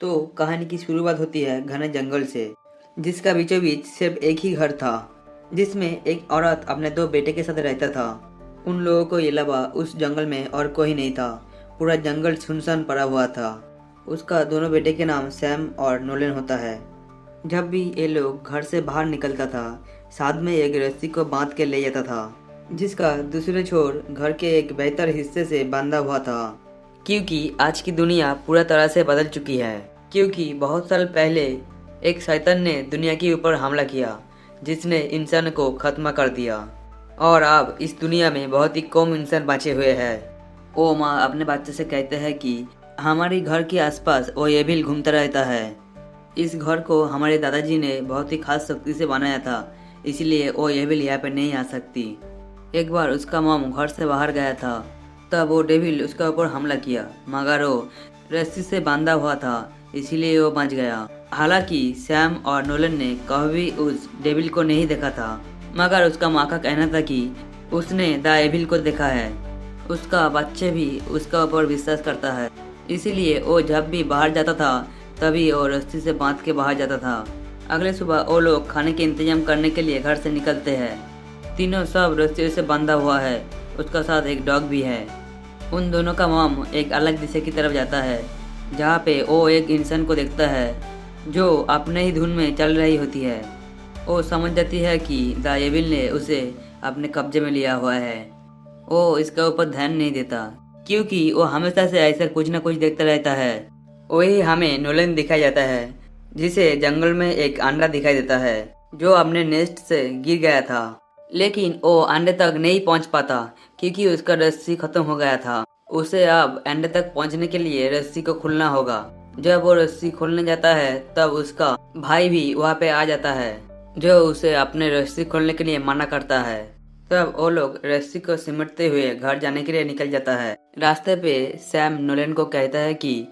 तो कहानी की शुरुआत होती है घने जंगल से, जिसका बीचों बीच सिर्फ एक ही घर था, जिसमें एक औरत अपने दो बेटे के साथ रहता था। उन लोगों को अलावा उस जंगल में और कोई नहीं था। पूरा जंगल सुनसान पड़ा हुआ था। उसका दोनों बेटे के नाम सैम और नोलन होता है। जब भी ये लोग घर से बाहर निकलता था, साथ में एक रस्सी को बांध के ले जाता था, जिसका दूसरे छोर घर के एक बेहतर हिस्से से बांधा हुआ था। क्योंकि आज की दुनिया पूरा तरह से बदल चुकी है। क्योंकि बहुत साल पहले एक शैतान ने दुनिया के ऊपर हमला किया, जिसने इंसान को खत्म कर दिया। और अब इस दुनिया में बहुत ही कम इंसान बचे हुए हैं। वो माँ अपने बच्चे से कहते हैं कि हमारे घर के आसपास वो एविल घूमता रहता है। इस घर को हमारे दादाजी ने बहुत ही खास शक्ति से बनाया था, इसलिए वो एविल यहाँ पे नहीं आ सकती। एक बार उसका मॉम घर से बाहर गया था, तब वो डेविल उसके ऊपर हमला किया, मगर वो रस्सी से बांधा हुआ था, इसीलिए वो बच गया। हालांकि सैम और नोलन ने कभी उस डेविल को नहीं देखा था, मगर उसका माँ का कहना था कि उसने द एविल को देखा है। उसका बच्चे भी उसका ऊपर विश्वास करता है, इसीलिए वो जब भी बाहर जाता था तभी वो रस्सी से बांध के बाहर जाता था। अगले सुबह वो लोग खाने के इंतजाम करने के लिए घर से निकलते हैं। तीनों सब रस्सी से बांधा हुआ है। उसका साथ एक डॉग भी है। उन दोनों का मॉम एक अलग दिशा की तरफ जाता है, जहाँ पे वो एक इंसान को देखता है जो अपने ही धुन में चल रही होती है। वो समझ जाती है कि द एविल ने उसे अपने कब्जे में लिया हुआ है। वो इसके ऊपर ध्यान नहीं देता, क्योंकि वो हमेशा से ऐसा कुछ न कुछ देखता रहता है। वही हमें नोलन दिखाया जाता है, जिसे जंगल में एक अंडा दिखाई देता है जो अपने नेस्ट से गिर गया था, लेकिन वो अंडे तक नहीं पहुंच पाता क्योंकि उसका रस्सी खत्म हो गया था। उसे अब अंडे तक पहुंचने के लिए रस्सी को खोलना होगा। जब वो रस्सी खोलने जाता है तब उसका भाई भी वहाँ पे आ जाता है, जो उसे अपने रस्सी खोलने के लिए मना करता है। तब वो लोग रस्सी को सिमटते हुए घर जाने के लिए निकल जाता है। रास्ते पे सैम नोलन को कहता है कि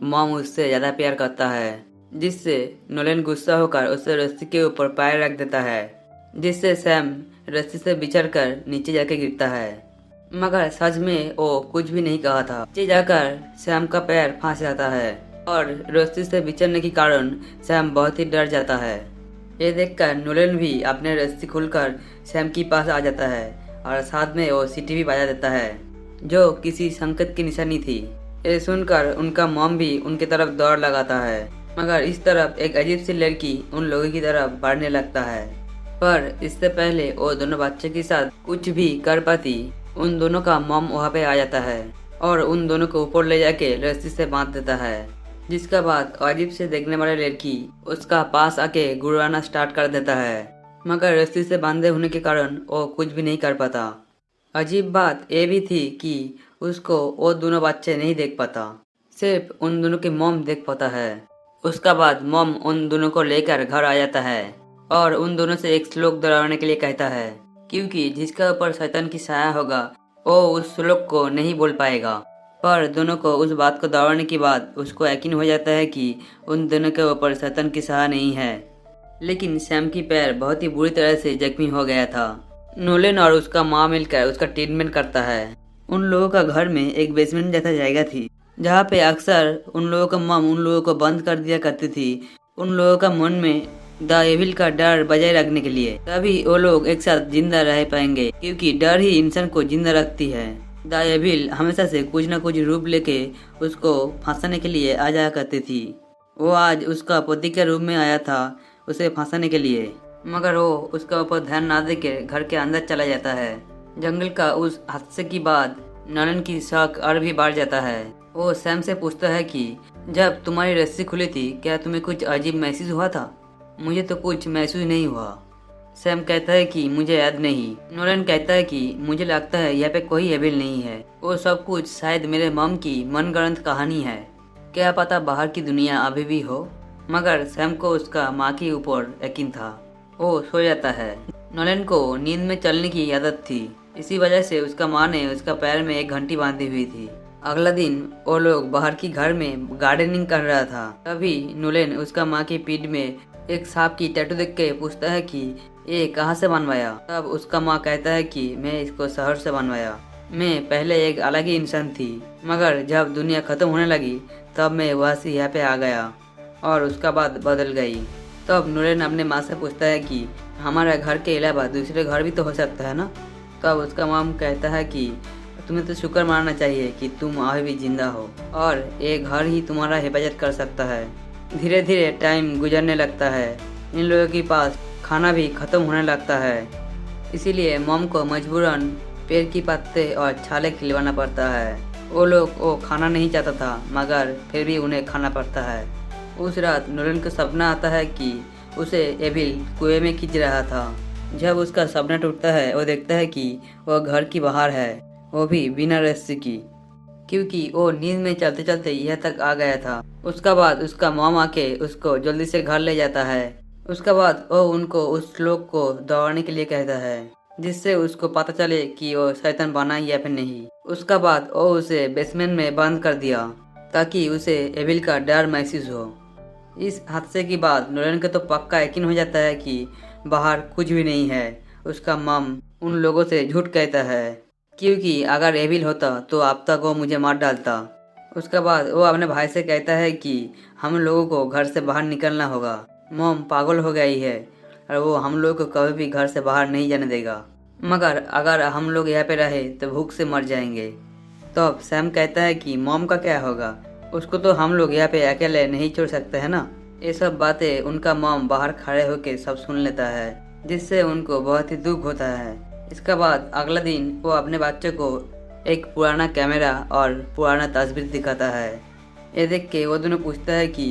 मॉम उससे ज्यादा प्यार करता है, जिससे नोलन गुस्सा होकर उसे रस्सी के ऊपर पैर रख देता है, जिससे सैम रस्सी से बिछड़ कर नीचे जाके गिरता है। मगर सच में वो कुछ भी नहीं कहा था। नीचे जाकर सैम का पैर फंस जाता है और रस्सी से बिछड़ने के कारण सैम बहुत ही डर जाता है। ये देखकर नोलन भी अपने रस्सी खोलकर सैम के पास आ जाता है और साथ में वो सीटी भी बजा देता है, जो किसी संकेत की निशानी थी। ये सुनकर उनका मॉम भी उनकी तरफ दौड़ लगाता है, मगर इस तरफ एक अजीब सी लड़की उन लोगों की तरफ बढ़ने लगता है। पर इससे पहले वो दोनों बच्चे के साथ कुछ भी कर पाती, उन दोनों का मॉम वहाँ पे आ जाता है और उन दोनों को ऊपर ले जाके रस्सी से बांध देता है, जिसका बाद अजीब से देखने वाली लड़की उसका पास आके गुड़ाना स्टार्ट कर देता है, मगर रस्सी से बांधे होने के कारण वो कुछ भी नहीं कर पाता। अजीब बात ये भी थी कि उसको वो दोनों बच्चे नहीं देख पाता, सिर्फ उन दोनों की मॉम देख पाता है। उसका बाद मॉम उन दोनों को लेकर घर आ जाता है और उन दोनों से एक श्लोक दोहराने के लिए कहता है, क्योंकि जिसका ऊपर शैतान की छाया होगा वो उस श्लोक को नहीं बोल पाएगा। पर दोनों को उस बात को दोहराने के बाद उसको यकीन हो जाता है कि उन दोनों के ऊपर शैतान की छाया नहीं है। लेकिन सैम की पैर बहुत ही बुरी तरह से जख्मी हो गया था। नोलन और उसका माँ मिलकर उसका ट्रीटमेंट करता है। उन लोगों का घर में एक बेसमेंट जैसा जगह थी, जहाँ पे अक्सर उन लोगों का मॉम उन लोगों को बंद कर दिया करती थी, उन लोगों का मन में द एविल का डर बजाय रखने के लिए। तभी वो लोग एक साथ जिंदा रह पाएंगे, क्योंकि डर ही इंसान को जिंदा रखती है। द एविल हमेशा से कुछ न कुछ रूप लेके उसको फंसाने के लिए आ जाया करती थी। वो आज उसका पति के रूप में आया था उसे फंसाने के लिए, मगर वो उसका ऊपर ध्यान ना देके घर के अंदर चला जाता है। जंगल का उस हादसे के बाद नोलन की शक और भी बढ़ जाता है। वो सैम से पूछता है कि जब तुम्हारी रस्सी खुली थी क्या तुम्हें कुछ अजीब महसूस हुआ था? मुझे तो कुछ महसूस नहीं हुआ। सैम कहता है कि मुझे याद नहीं। नोलन कहता है कि मुझे लगता है यहाँ पे कोई एविल नहीं है, वो सब कुछ शायद मेरे मॉम की मनगढ़ंत कहानी है। क्या पता बाहर की दुनिया अभी भी हो। मगर सैम को उसका माँ के ऊपर यकीन था। वो सो जाता है। नोलन को नींद में चलने की आदत थी, इसी वजह से उसका माँ ने उसका पैर में एक घंटी बांधी हुई थी। अगला दिन वो लोग बाहर की घर में गार्डनिंग कर रहा था। तभी नोलन उसका माँ की पीठ में एक सांप की टैटू देख के पूछता है कि ये कहाँ से बनवाया? तब उसका माँ कहता है कि मैं इसको शहर से बनवाया। मैं पहले एक अलग ही इंसान थी, मगर जब दुनिया खत्म होने लगी तब मैं वहाँ से यहाँ पे आ गया और उसका बात बदल गई। तब नूरन अपने माँ से पूछता है कि हमारा घर के अलावा दूसरे घर भी तो हो सकता है ना। तब उसका मॉम कहता है कि तुम्हें तो शुक्र मानना चाहिए कि तुम अभी भी जिंदा हो और ये घर ही तुम्हारा हिफाजत कर सकता है। धीरे धीरे टाइम गुजरने लगता है, इन लोगों के पास खाना भी ख़त्म होने लगता है, इसीलिए मॉम को मजबूरन पेड़ की पत्ते और छाले खिलवाना पड़ता है। वो खाना नहीं चाहता था मगर फिर भी उन्हें खाना पड़ता है। उस रात नूरन को सपना आता है कि उसे एविल कुएं में खींच रहा था। जब उसका सपना टूटता है वो देखता है कि वह घर की बाहर है, वो भी बिना रस्सी की, क्योंकि वो नींद में चलते चलते यह तक आ गया था। उसका बाद उसका मॉम आके उसको जल्दी से घर ले जाता है। उसका बाद वो उनको उस लोग को दौड़ने के लिए कहता है जिससे उसको पता चले कि वो शैतान बना या फिर नहीं। उसका बाद वो उसे बेसमेंट में बंद कर दिया ताकि उसे एविल का डर महसूस हो। इस हादसे के बाद नूरन को तो पक्का यकीन हो जाता है कि बाहर कुछ भी नहीं है। उसका मॉम उन लोगों से झूठ कहता है क्योंकि अगर एविल होता तो अब तक वो मुझे मार डालता। उसके बाद वो अपने भाई से कहता है कि हम लोगों को घर से बाहर निकलना होगा, मॉम पागल हो गई है और वो हम लोग को कभी भी घर से बाहर नहीं जाने देगा, मगर अगर हम लोग यहाँ पे रहे तो भूख से मर जाएंगे। तो अब सैम कहता है कि मॉम का क्या होगा, उसको तो हम लोग यहाँ पे अकेले नहीं छोड़ सकते हैं ना। ये सब बातें उनका मॉम बाहर खड़े होकर सब सुन लेता है, जिससे उनको बहुत ही दुख होता है। इसके बाद अगला दिन वो अपने बच्चे को एक पुराना कैमरा और पुराना तस्वीर दिखाता है। ये देख के वो दोनों पूछता है कि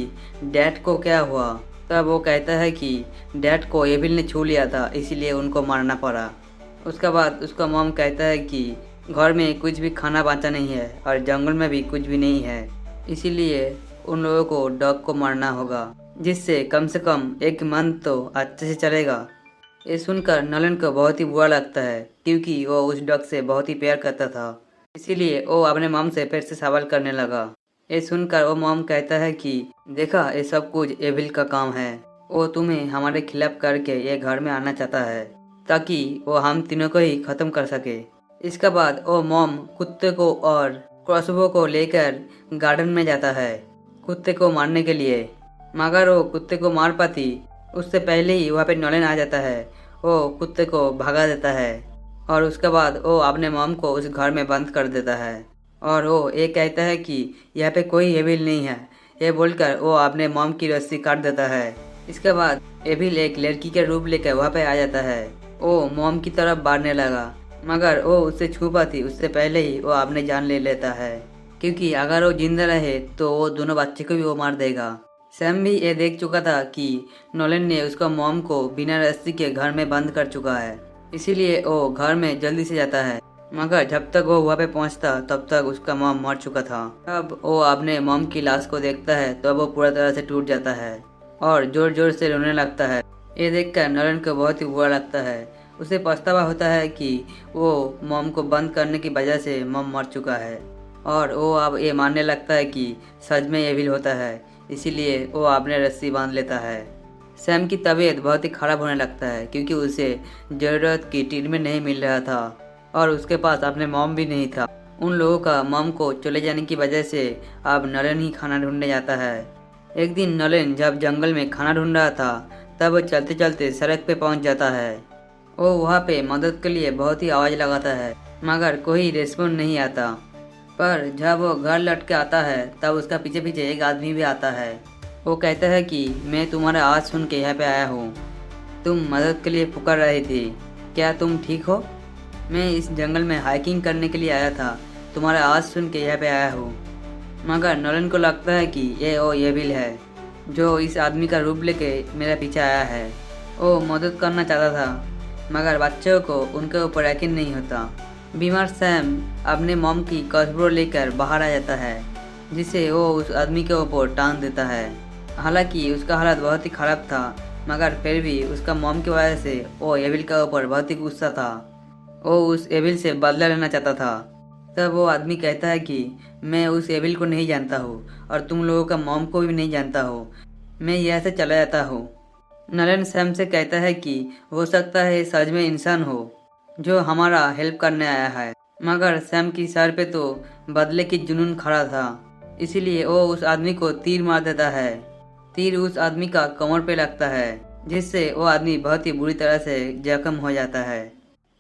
डैड को क्या हुआ। तब वो कहता है कि डैड को एविल ने छू लिया था इसीलिए उनको मारना पड़ा। उसके बाद उसका मॉम कहता है कि घर में कुछ भी खाना बचा नहीं है और जंगल में भी कुछ भी नहीं है, इसीलिए उन लोगों को डॉग को मारना होगा, जिससे कम से कम एक मंथ तो अच्छे से चलेगा। ये सुनकर नलन को बहुत ही बुरा लगता है क्योंकि वो उस डॉग से बहुत ही प्यार करता था, इसीलिए वो अपने मॉम से फिर से सवाल करने लगा। ये सुनकर वो मॉम कहता है कि देखा, ये सब कुछ एविल का काम है, वो तुम्हें हमारे खिलाफ करके ये घर में आना चाहता है ताकि वो हम तीनों को ही खत्म कर सके। इसके बाद वो मॉम कुत्ते को और क्रॉसबो को लेकर गार्डन में जाता है कुत्ते को मारने के लिए, मगर वो कुत्ते को मार पाती उससे पहले ही वहाँ पे नॉलन आ जाता है। वो कुत्ते को भगा देता है और उसके बाद वो अपने मॉम को उस घर में बंद कर देता है और वो ये कहता है कि यहाँ पे कोई एविल नहीं है। ये बोलकर वो अपने मॉम की रस्सी काट देता है। इसके बाद एविल एक लड़की के रूप लेकर वहाँ पे आ जाता है। वो मॉम की तरफ बढ़ने लगा मगर वो उससे छू पाती उससे पहले ही वो अपने जान ले लेता है, क्योंकि अगर वो जिंदा रहे तो वो दोनों बच्चे को भी वो मार देगा। सैम भी ये देख चुका था कि नॉलन ने उसका मॉम को बिना रस्सी के घर में बंद कर चुका है, इसीलिए वो घर में जल्दी से जाता है, मगर जब तक वो वहाँ पे पहुँचता तब तक उसका मॉम मर चुका था। अब वो अपने मॉम की लाश को देखता है तो वो पूरा तरह से टूट जाता है और जोर जोर से रोने लगता है। ये देखकर नॉलन को बहुत ही बुरा लगता है। उसे पछतावा होता है कि वो मॉम को बंद करने की वजह से मॉम मर चुका है और वो अब ये मानने लगता है कि सच में एविल होता है, इसीलिए वो अपने रस्सी बांध लेता है। सैम की तबीयत बहुत ही खराब होने लगता है क्योंकि उसे ज़रूरत की ट्रीटमेंट नहीं मिल रहा था और उसके पास अपने मॉम भी नहीं था। उन लोगों का मॉम को चले जाने की वजह से अब नलन ही खाना ढूंढने जाता है। एक दिन नलन जब जंगल में खाना ढूंढ रहा था तब वो चलते चलते सड़क पे पहुंच जाता है। वो वहाँ पे मदद के लिए बहुत ही आवाज़ लगाता है मगर कोई रिस्पॉन्ड नहीं आता। पर जब वो घर लौट के आता है तब उसका पीछे पीछे एक आदमी भी आता है। वो कहता है कि मैं तुम्हारा आवाज़ सुन के यहाँ पे आया हूँ, तुम मदद के लिए पुकार रही थी, क्या तुम ठीक हो? मैं इस जंगल में हाइकिंग करने के लिए आया था, तुम्हारा आवाज़ सुन के यहाँ पे आया हूँ। मगर नॉलन को लगता है कि ये वो एविल है जो इस आदमी का रूप लेके मेरा पीछे आया है। वो मदद करना चाहता था मगर बच्चों को उनके ऊपर यकीन नहीं होता। बीमार सैम अपने मॉम की कस्बो लेकर बाहर आ जाता है जिसे वो उस आदमी के ऊपर टांग देता है। हालांकि उसका हालत बहुत ही ख़राब था मगर फिर भी उसका मॉम की वजह से वो एविल के ऊपर बहुत ही गुस्सा था। वो उस एविल से बदला लेना चाहता था। तब वो आदमी कहता है कि मैं उस एविल को नहीं जानता हूँ और तुम लोगों का मॉम को भी नहीं जानता हूँ, मैं यहाँ से चला जाता हूँ। नलन सैम से कहता है कि हो सकता है सच में इंसान हो जो हमारा हेल्प करने आया है, मगर सैम की सर पे तो बदले की जुनून खड़ा था। इसीलिए वो उस आदमी को तीर मार देता है। तीर उस आदमी का कमर पे लगता है, जिससे वो आदमी बहुत ही बुरी तरह से जख्म हो जाता है।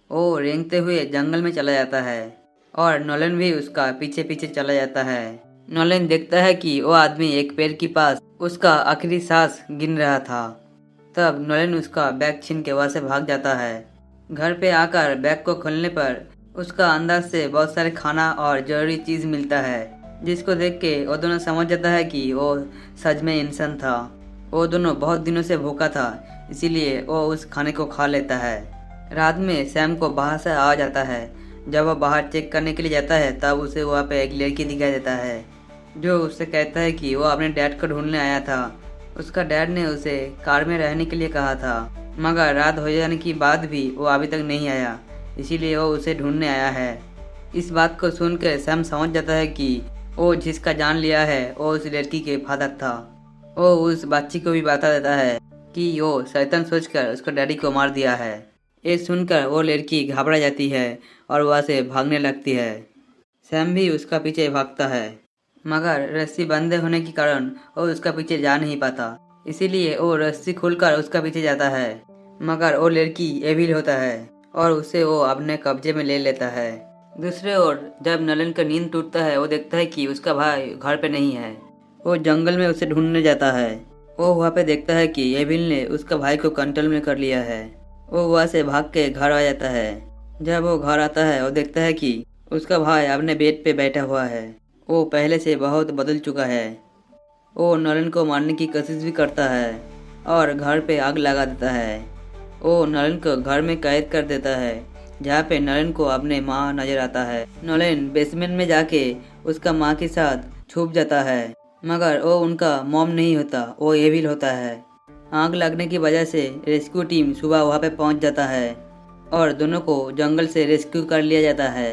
वो रेंगते हुए जंगल में चला जाता है और नोलन भी उसका पीछे पीछे चला जाता है। नोलन देखता है कि वो आदमी एक पेड़ के पास उसका आखिरी सांस गिन रहा था। तब नोलन उसका बैग छीन के वहाँ से भाग जाता है। घर पे आकर बैग को खोलने पर उसका अंदर से बहुत सारे खाना और जरूरी चीज़ मिलता है, जिसको देख के वो दोनों समझ जाता है कि वो सच में इंसान था। वो दोनों बहुत दिनों से भूखा था, इसीलिए वो उस खाने को खा लेता है। रात में सैम को बाहर से आ जाता है। जब वह बाहर चेक करने के लिए जाता है तब उसे वहाँ पे एक लड़की दिखाई देता है, जो उससे कहता है कि वो अपने डैड को ढूंढने आया था। उसका डैड ने उसे कार में रहने के लिए कहा था, मगर रात हो जाने के बाद भी वो अभी तक नहीं आया, इसीलिए वो उसे ढूंढने आया है। इस बात को सुनकर सैम समझ जाता है कि वो जिसका जान लिया है वो उस लड़की के फादर था। वो उस बच्ची को भी बता देता है कि वो शैतान सोचकर उसको डैडी को मार दिया है। ये सुनकर वो लड़की घबरा जाती है और वहाँ से भागने लगती है। सैम भी उसका पीछे भागता है, मगर रस्सी बंधे होने के कारण वो उसका पीछे जा नहीं पाता, इसीलिए वो रस्सी खोलकर उसका पीछे जाता है। मगर वो लड़की एविल होता है और उसे वो अपने कब्जे में ले लेता है। दूसरे ओर जब नलन का नींद टूटता है, वो देखता है कि उसका भाई घर पे नहीं है। वो जंगल में उसे ढूंढने जाता है। वो वहाँ पे देखता है कि एविल ने उसका भाई को कंट्रोल में कर लिया है। वो वहाँ से भाग के घर आ जाता है। जब वो घर आता है, वो देखता है कि उसका भाई अपने बेड पे बैठा हुआ है। वो पहले से बहुत बदल चुका है। वो नलन को मारने की कोशिश भी करता है और घर पे आग लगा देता है। वो नलन को घर में कैद कर देता है, जहाँ पे नलन को अपने माँ नजर आता है। नलन बेसमेंट में जाके उसका माँ के साथ छुप जाता है, मगर वो उनका मॉम नहीं होता, वो एविल होता है। आग लगने की वजह से रेस्क्यू टीम सुबह वहाँ पे पहुँच जाता है और दोनों को जंगल से रेस्क्यू कर लिया जाता है।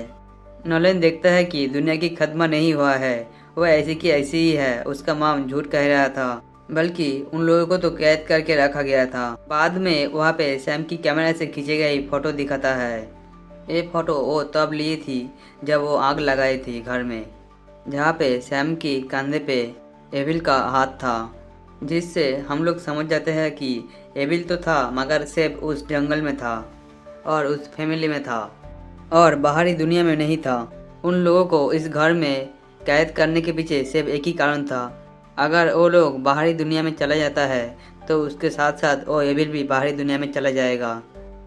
नोलन देखता है कि दुनिया की खत्म नहीं हुआ है, वह ऐसी की ऐसी ही है। उसका माम झूठ कह रहा था, बल्कि उन लोगों को तो कैद करके रखा गया था। बाद में वहाँ पे सैम की कैमरा से खींची गई फोटो दिखाता है। ये फोटो वो तब ली थी जब वो आग लगाई थी घर में, जहाँ पे सैम की कंधे पे एविल का हाथ था, जिससे हम लोग समझ जाते हैं कि एविल तो था, मगर सिर्फ उस जंगल में था और उस फैमिली में था और बाहरी दुनिया में नहीं था। उन लोगों को इस घर में कैद करने के पीछे सिर्फ एक ही कारण था। अगर वो लोग बाहरी दुनिया में चला जाता है तो उसके साथ साथ वो एविल भी बाहरी दुनिया में चला जाएगा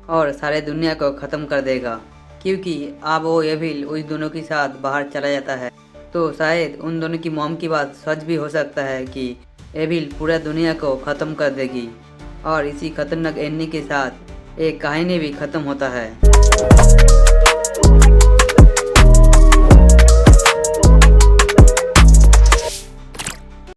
और सारे दुनिया को ख़त्म कर देगा। क्योंकि अब वो एविल उस दोनों के साथ बाहर चला जाता है, तो शायद उन दोनों की मॉम की बात सच भी हो सकता है कि एविल पूरा दुनिया को ख़त्म कर देगी। और इसी खतरनाक एंडिंग के साथ एक कहानी भी ख़त्म होता है।